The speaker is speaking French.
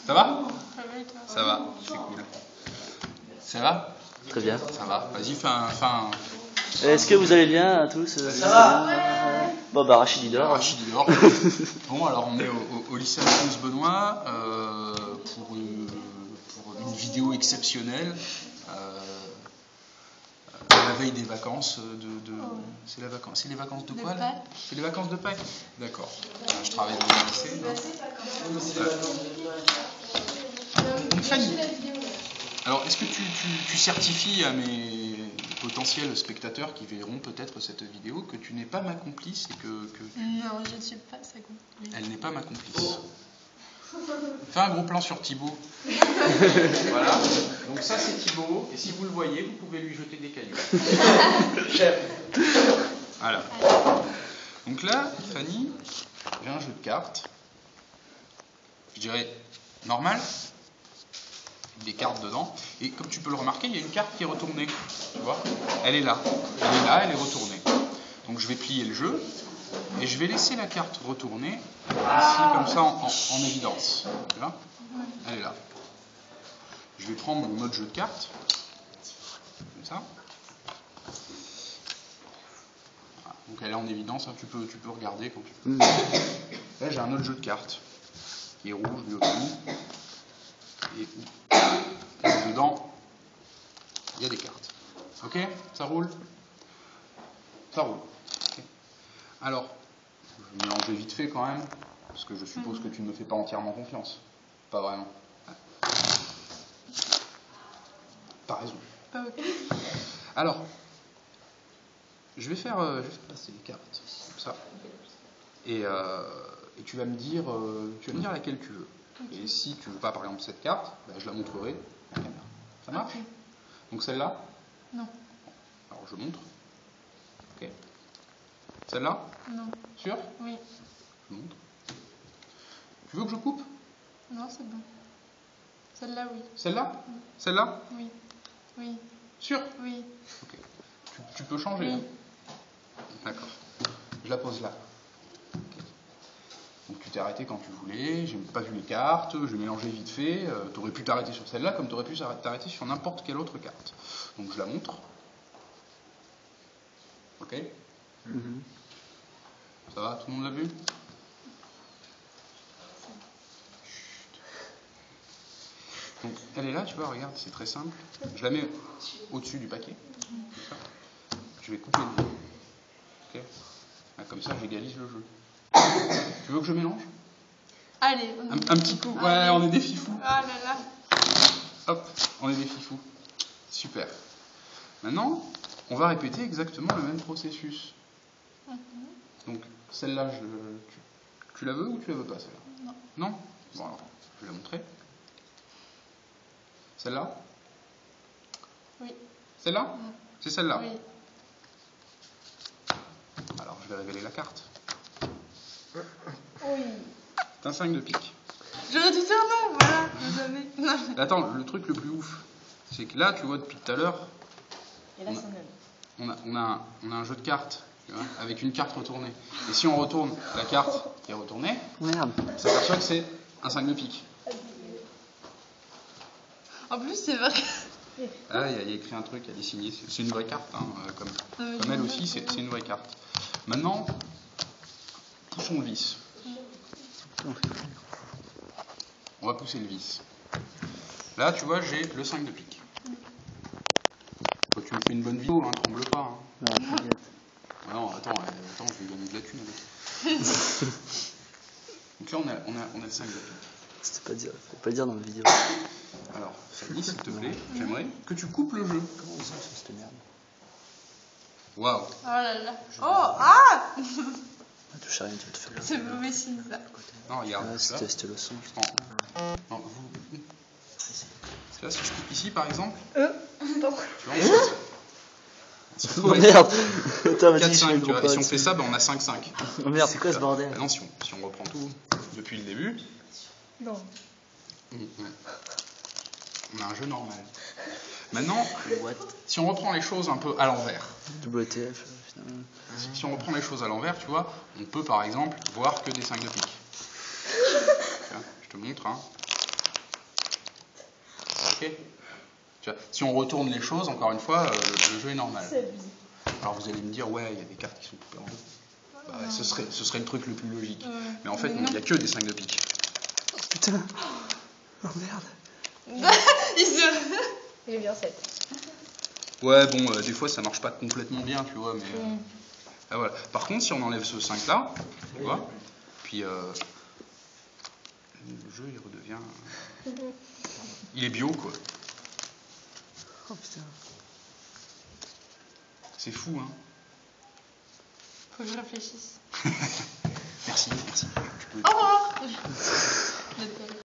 Ça va? Ça va, c'est cool. Ça va? Très bien. Ça va. Vas-y, fais un... Est-ce que vous allez bien à tous? Ça va? Bon, bah Rachid il dort. Rachid il dort. Bon, alors on est au lycée Alphonse Benoît pour une vidéo exceptionnelle. La veille des vacances c'est les vacances de quoi là? C'est les vacances de Pâques. D'accord. Je travaille dans le lycée. Donc Fanny, alors est-ce que tu certifies à mes potentiels spectateurs qui verront peut-être cette vidéo que tu n'es pas ma complice et que Non, je ne suis pas sa complice. Elle n'est pas ma complice. Fais un gros plan sur Thibaut. Voilà. Donc ça c'est Thibaut. Et si vous le voyez, vous pouvez lui jeter des cailloux. Voilà. Donc là, Fanny, j'ai un jeu de cartes. Je dirais normal. Des cartes dedans. Et comme tu peux le remarquer, il y a une carte qui est retournée. Tu vois? Elle est là. Elle est là, elle est retournée. Donc je vais plier le jeu. Et je vais laisser la carte retourner ici, comme ça, en évidence. Tu vois? Elle est là. Je vais prendre mon mode jeu de cartes. Comme ça. Voilà. Donc elle est en évidence, hein. Tu peux regarder quand tu veux. Là, j'ai un autre jeu de cartes qui est rouge, lui aussi. Et dedans, il y a des cartes. Ok? Ça roule? Ça roule. Okay. Alors, je vais mélanger vite fait quand même, parce que je suppose que tu ne me fais pas entièrement confiance. Pas vraiment. T'as raison. Ok. Alors, je vais faire passer les cartes, comme ça. Et tu vas me dire laquelle tu veux. Okay. Et si tu veux pas, par exemple, cette carte, ben, je la montrerai à la caméra. Ça marche? Okay. Donc celle-là? Non. Alors je montre. Ok. Celle-là? Non. Sûr? Oui. Je montre. Tu veux que je coupe? Non, c'est bon. Celle-là, oui. Celle-là? Oui. Celle-là? Oui. Oui. Sûr? Oui. Ok. Tu peux changer? Oui. Hein? D'accord. Je la pose là. Okay. Donc tu t'es arrêté quand tu voulais, j'ai pas vu les cartes, j'ai mélangé vite fait, tu aurais pu t'arrêter sur celle-là comme tu aurais pu t'arrêter sur n'importe quelle autre carte. Donc je la montre. Ok? Ça va? Tout le monde l'a vu? Donc elle est là, tu vois, regarde, c'est très simple. Je la mets au-dessus du paquet. Comme ça. Je vais couper le jeu. Ok? Là, comme ça, j'égalise le jeu. Tu veux que je mélange? Allez. Un petit coup. Ouais, allez. On est des fifous. Oh là là. Hop, on est des fifous. Super. Maintenant, on va répéter exactement le même processus. Donc, celle-là, tu la veux ou tu la veux pas, celle-là? Non. Non? Bon, alors, je vais la montrer. Celle-là? Oui. Celle-là? C'est celle-là? Oui. Alors, je vais révéler la carte. Oui. C'est un 5 de pique. J'aurais dû dire non, voilà, vous savez. Non. Attends, le truc le plus ouf, c'est que là, tu vois, depuis tout à l'heure, on a un jeu de cartes, tu vois, avec une carte retournée. Et si on retourne la carte qui est retournée, on s'aperçoit que c'est un 5 de pique. En plus, c'est vrai. Ah, il y a écrit un truc, elle est signée. C'est une vraie carte, hein, comme elle aussi, c'est une vraie carte. Maintenant, poussons le vis. On va pousser le vis. Là, tu vois, j'ai le 5 de pique. Toi, tu me fais une bonne vidéo, hein, tremble pas. Hein. Non, attends, je vais gagner de la thune avec. Donc là, on a le 5 de pique. Faut pas dire dans la vidéo. Alors, Fanny, s'il te plaît, j'aimerais que tu coupes le jeu. Comment on fait cette merde? Waouh. Oh là là. Oh, ah. Touche à rien, tu vas te faire. C'est mauvais signe, ça. Non, regarde. C'était le son. Non, vous. Là, si je coupe ici, par exemple. Pardon. Tu vois, Oh merde. 4-5, tu vois. Et si on fait ça, ben, on a 5-5. Oh merde, c'est quoi ce bordel? Non, si on reprend tout depuis le début. Non. Ouais. On a un jeu normal. Maintenant, si on reprend les choses un peu à l'envers. WTF, Si on reprend les choses à l'envers, tu vois, on peut par exemple voir que des 5 de pique. Je te montre, hein. Ok. Tu vois, si on retourne les choses, encore une fois, le jeu est normal. C'est bizarre. Alors vous allez me dire, ouais, il y a des cartes qui sont coupées en deux. Bah, ouais, ce serait le truc le plus logique. Mais en fait, non, il n'y a que des 5 de pique. Oh putain. Oh merde. Il est bien 7. Ouais, bon, des fois ça marche pas complètement bien, tu vois, mais. Ah, voilà. Par contre, si on enlève ce 5 là, tu vois, puis le jeu il redevient. Il est bio, quoi. Oh putain. C'est fou, hein. Faut que je réfléchisse. Merci, merci. Au revoir.